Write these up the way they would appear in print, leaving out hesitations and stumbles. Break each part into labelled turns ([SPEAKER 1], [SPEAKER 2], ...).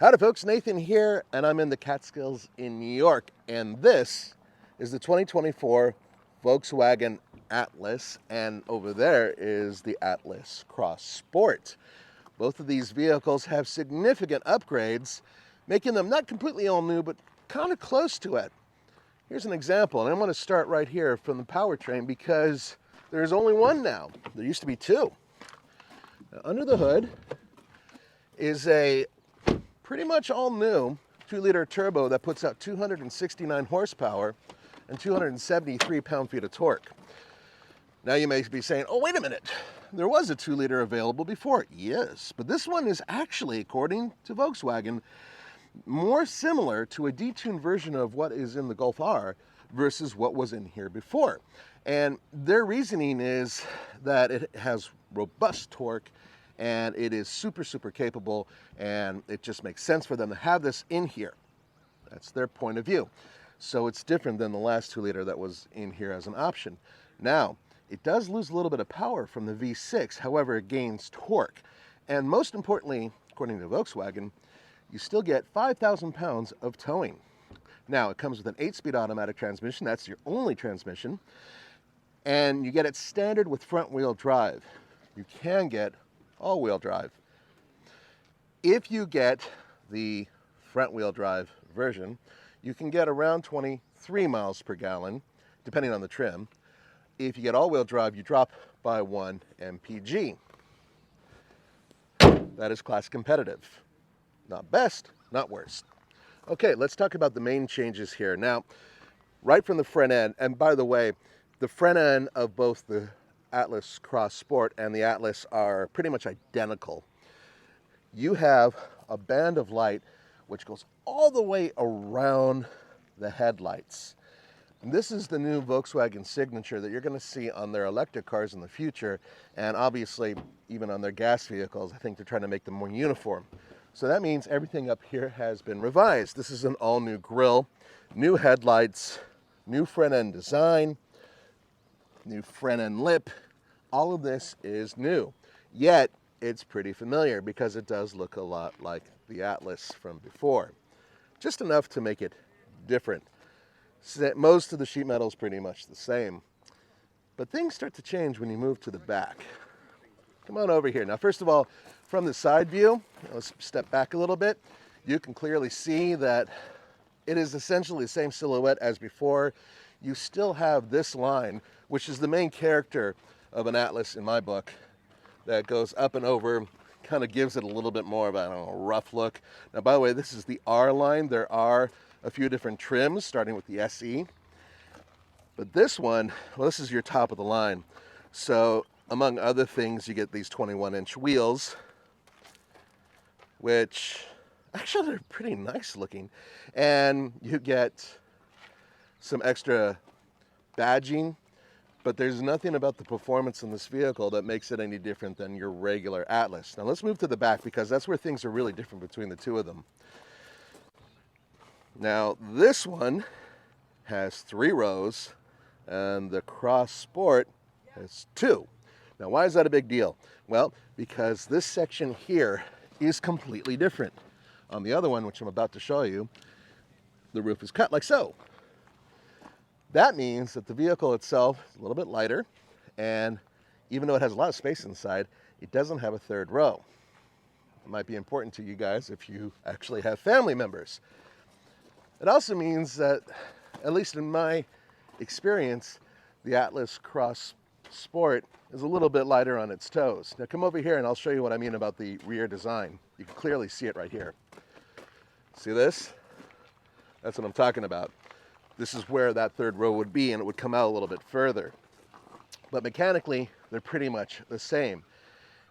[SPEAKER 1] Howdy folks, Nathan here, and I'm in the Catskills in New York, and this is the 2024 Volkswagen Atlas, and over there is the Atlas Cross Sport. Both of these vehicles have significant upgrades, making them not completely all new, but kind of close to it. Here's an example, and I'm going to start right here from the powertrain because there's only one now. There used to be two. Now, under the hood is a pretty much all new 2-liter turbo that puts out 269 horsepower and 273 pound-feet of torque. Now you may be saying, oh, wait a minute, there was a 2-liter available before. Yes, but this one is actually, according to Volkswagen, more similar to a detuned version of what is in the Golf R versus what was in here before. And their reasoning is that it has robust torque and it is super capable, and it just makes sense for them to have this in here. That's their point of view. So it's different than the last 2-liter that was in here as an option. Now, it does lose a little bit of power from the V6, however, it gains torque. And most importantly, according to Volkswagen, you still get 5,000 pounds of towing. Now, it comes with an 8-speed automatic transmission. That's your only transmission. And you get it standard with front-wheel drive. You can get all-wheel drive. If you get the front-wheel drive version, you can get around 23 miles per gallon, depending on the trim. If you get all-wheel drive, you drop by 1 mpg. That is class competitive. Not best, not worst. Okay, let's talk about the main changes here. Now, right from the front end, and by the way, the front end of both the Atlas Cross Sport and the Atlas are pretty much identical. You have a band of light which goes all the way around the headlights. And this is the new Volkswagen signature that you're going to see on their electric cars in the future, and obviously even on their gas vehicles. I think they're trying to make them more uniform. So that means everything up here has been revised. This is an all-new grille, new headlights, new front end design, new front end lip. All of this is new, yet it's pretty familiar because it does look a lot like the Atlas from before. Just enough to make it different. Most of the sheet metal is pretty much the same, but things start to change when you move to the back. Come on over here. Now, first of all, from the side view, let's step back a little bit. You can clearly see that it is essentially the same silhouette as before. You still have this line, which is the main character of an Atlas in my book, that goes up and over, kind of gives it a little bit more of a, I don't know, rough look. Now, by the way, this is the R line. There are a few different trims, starting with the SE. But this one, well, this is your top of the line. So, among other things, you get these 21-inch wheels, which actually they're pretty nice looking. And you get some extra badging, but there's nothing about the performance in this vehicle that makes it any different than your regular Atlas. Now let's move to the back because that's where things are really different between the two of them. Now this one has 3 rows and the Cross Sport has 2. Now why is that a big deal? Well, because this section here is completely different. On the other one, which I'm about to show you, the roof is cut like so. That means that the vehicle itself is a little bit lighter, and even though it has a lot of space inside, it doesn't have a 3rd row. It might be important to you guys if you actually have family members. It also means that, at least in my experience, the Atlas Cross Sport is a little bit lighter on its toes. Now come over here and I'll show you what I mean about the rear design. You can clearly see it right here. See this? That's what I'm talking about. This is where that 3rd row would be, and it would come out a little bit further. But mechanically, they're pretty much the same.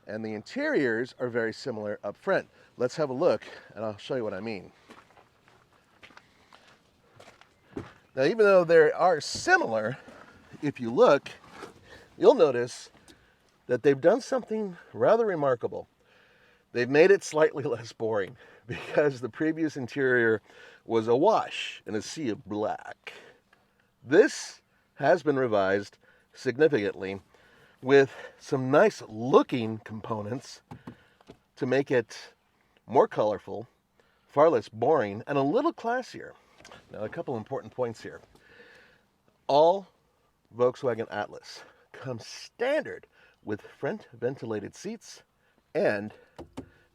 [SPEAKER 1] And the interiors are very similar up front. Let's have a look, and I'll show you what I mean. Now, even though they are similar, if you look, you'll notice that they've done something rather remarkable. They've made it slightly less boring because the previous interior was awash in a sea of black. This has been revised significantly with some nice looking components to make it more colorful, far less boring, and a little classier. Now, a couple important points here. All Volkswagen Atlas comes standard with front ventilated seats and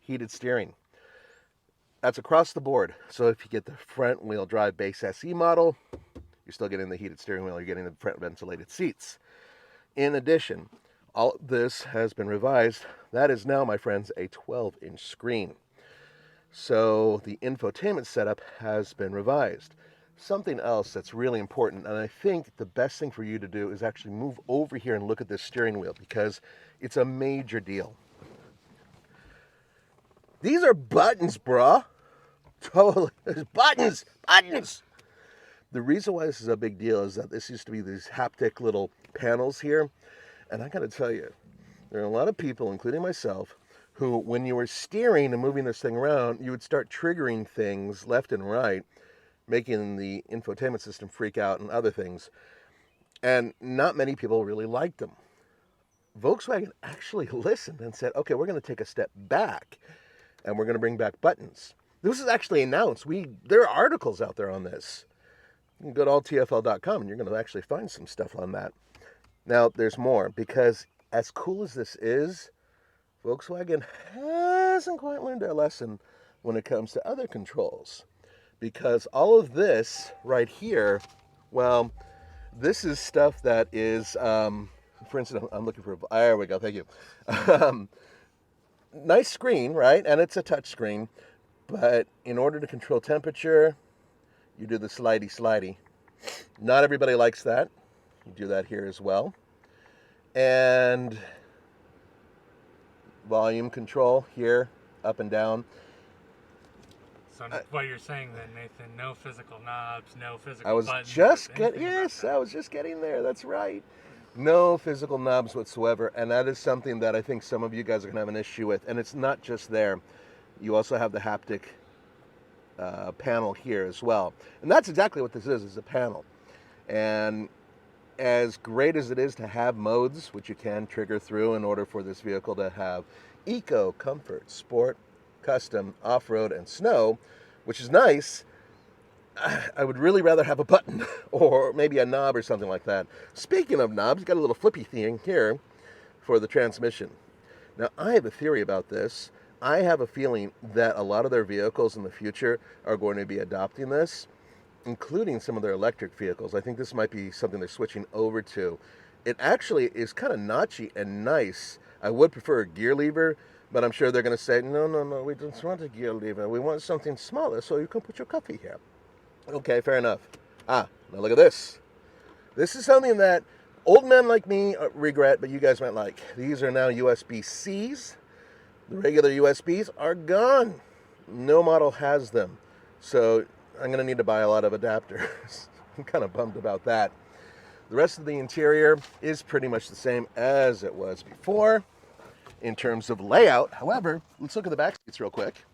[SPEAKER 1] heated steering. That's across the board. So if you get the front wheel drive base SE model, you're still getting the heated steering wheel, you're getting the front ventilated seats. In addition, all this has been revised. That is now, my friends, a 12-inch screen. So the infotainment setup has been revised. Something else that's really important, and I think the best thing for you to do is actually move over here and look at this steering wheel, because it's a major deal. These are buttons, bruh. Totally. There's buttons. The reason why this is a big deal is that this used to be these haptic little panels here. And I got to tell you, there are a lot of people, including myself, who, when you were steering and moving this thing around, you would start triggering things left and right, making the infotainment system freak out and other things. And not many people really liked them. Volkswagen actually listened and said, okay, we're going to take a step back and we're going to bring back buttons. This is actually announced. There are articles out there on this. You can go to alltfl.com and you're going to actually find some stuff on that. Now, there's more, because as cool as this is, Volkswagen hasn't quite learned their lesson when it comes to other controls. Because all of this right here, well, this is stuff that is, for instance, I'm looking for, there we go, thank you. Nice screen, right? And it's a touch screen. But in order to control temperature, you do the slidey. Not everybody likes that. You do that here as well. And volume control here, up and down.
[SPEAKER 2] So what you're saying then, Nathan, no physical knobs, no physical
[SPEAKER 1] I was
[SPEAKER 2] buttons.
[SPEAKER 1] just getting there. That's right. No physical knobs whatsoever. And that is something that I think some of you guys are going to have an issue with. And it's not just there. You also have the haptic panel here as well. And that's exactly what this is a panel. And as great as it is to have modes, which you can trigger through in order for this vehicle to have eco, comfort, sport, custom, off-road, and snow, which is nice, I would really rather have a button or maybe a knob or something like that. Speaking of knobs, you got a little flippy thing here for the transmission. Now, I have a theory about this. I have a feeling that a lot of their vehicles in the future are going to be adopting this, including some of their electric vehicles. I think this might be something they're switching over to. It actually is kind of notchy and nice. I would prefer a gear lever, but I'm sure they're going to say, no, we don't want a gear lever. We want something smaller so you can put your coffee here. Okay, fair enough. Now look at this. This is something that old men like me regret, but you guys might like. These are now USB-Cs. The regular USBs are gone. No model has them. So I'm going to need to buy a lot of adapters. I'm kind of bummed about that. The rest of the interior is pretty much the same as it was before in terms of layout. However, let's look at the back seats real quick.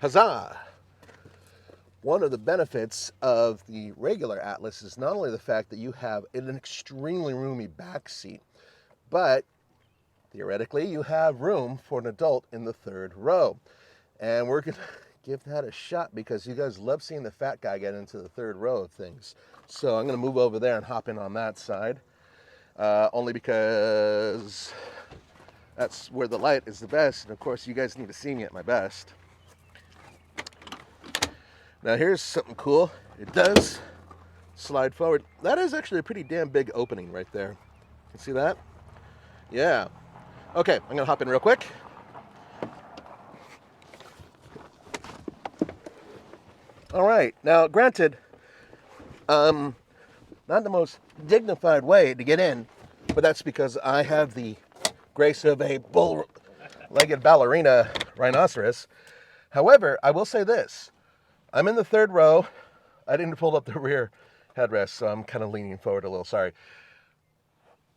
[SPEAKER 1] Huzzah! One of the benefits of the regular Atlas is not only the fact that you have an extremely roomy back seat, but theoretically you have room for an adult in the third row. And we're going to give that a shot because you guys love seeing the fat guy get into the third row of things. So I'm going to move over there and hop in on that side. Only because that's where the light is the best. And of course, you guys need to see me at my best. Now here's something cool. It does slide forward. That is actually a pretty damn big opening right there. You see that? Yeah. Okay, I'm going to hop in real quick. All right. Now, granted, not the most dignified way to get in, but that's because I have the grace of a bull-legged ballerina rhinoceros. However, I will say this. I'm in the third row. I didn't pull up the rear headrest, so I'm kind of leaning forward a little, sorry.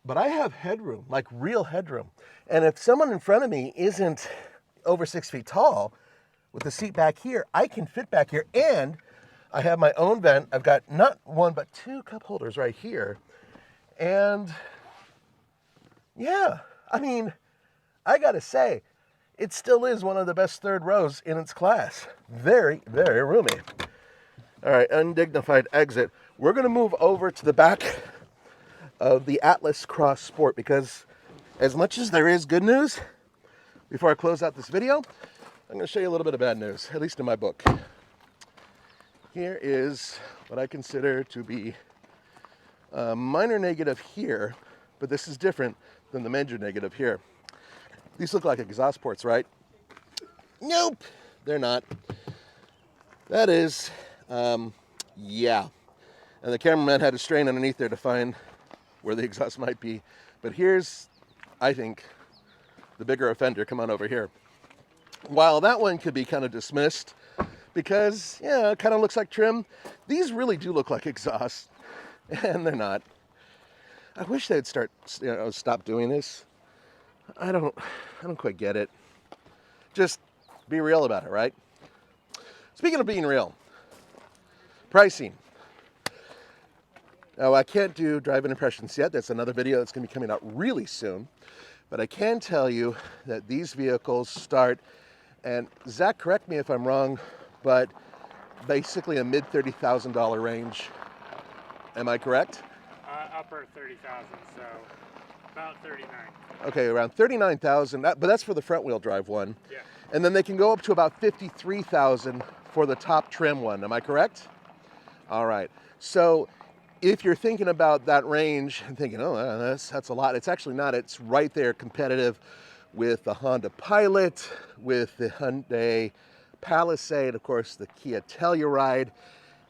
[SPEAKER 1] But I have headroom, like real headroom. And if someone in front of me isn't over 6 feet tall, with the seat back here, I can fit back here. And I have my own vent. I've got not one, but 2 cup holders right here. And yeah, I mean, I gotta say, it still is one of the best third rows in its class. Very, very roomy. All right, undignified exit. We're going to move over to the back of the Atlas Cross Sport because as much as there is good news, before I close out this video, I'm going to show you a little bit of bad news, at least in my book. Here is what I consider to be a minor negative here, but this is different than the major negative here. These look like exhaust ports, right? Nope, they're not. That is, yeah. And the cameraman had to strain underneath there to find where the exhaust might be. But here's, I think, the bigger offender. Come on over here. While that one could be kind of dismissed because, yeah, it kind of looks like trim, these really do look like exhaust, and they're not. I wish they'd stop doing this. I don't quite get it. Just be real about it, right? Speaking of being real, pricing. Now, I can't do drive-in impressions yet. That's another video that's going to be coming out really soon. But I can tell you that these vehicles start, and Zach, correct me if I'm wrong, but basically a mid-$30,000 range. Am I correct?
[SPEAKER 2] Upper 30,000, so about 39.
[SPEAKER 1] Okay, around 39,000, but that's for the front-wheel drive one.
[SPEAKER 2] Yeah.
[SPEAKER 1] And then they can go up to about 53,000 for the top trim one. Am I correct? All right. So if you're thinking about that range and thinking, oh, that's a lot, it's actually not. It's right there competitive with the Honda Pilot, with the Hyundai Palisade, of course, the Kia Telluride,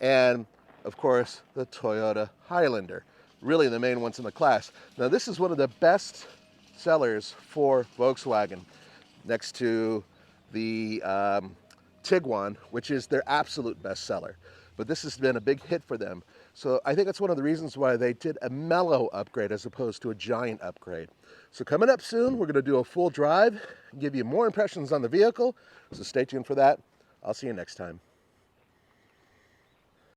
[SPEAKER 1] and of course, the Toyota Highlander. Really the main ones in the class. Now, this is one of the best sellers for Volkswagen, next to the Tiguan, which is their absolute best seller. But this has been a big hit for them. So I think that's one of the reasons why they did a mellow upgrade as opposed to a giant upgrade. So coming up soon, we're going to do a full drive and give you more impressions on the vehicle. So stay tuned for that. I'll see you next time.